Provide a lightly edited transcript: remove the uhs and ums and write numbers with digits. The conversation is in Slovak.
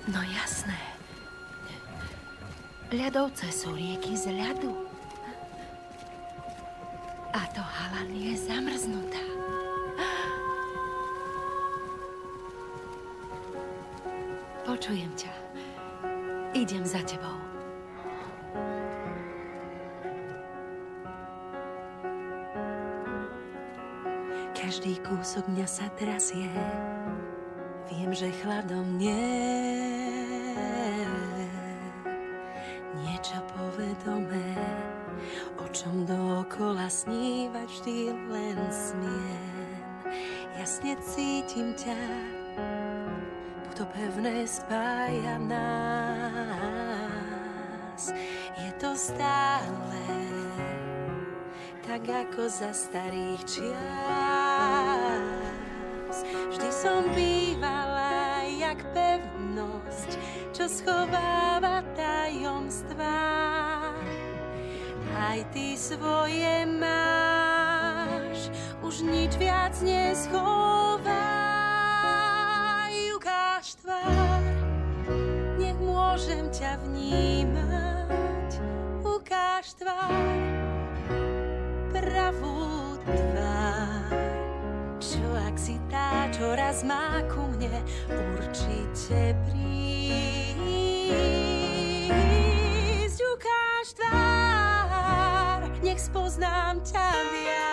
No jasné. Ľadovce sú rieky z ľadu. A to Halan je zamrznutá. Počujem ťa. Idem za tebou. Každý kúsok dňa sa trasie. Viem, že chladom nie. Niečo povedomé, o čom dookola snívať vždy len smiem. Jasne cítim ťa, to pevné spája nás. Je to stále tak ako za starých čias. Vždy som bývala jak pevnosť, čo schováva tajomstvá. Aj ty svoje máš, už nič viac neschováš. Tvár, nech môžem ťa vnímať. Ukáž tvár, pravú tvár, čo ak si tá, čo raz má ku mne určite prísť. Ukáž tvár, nech spoznám ťa viac.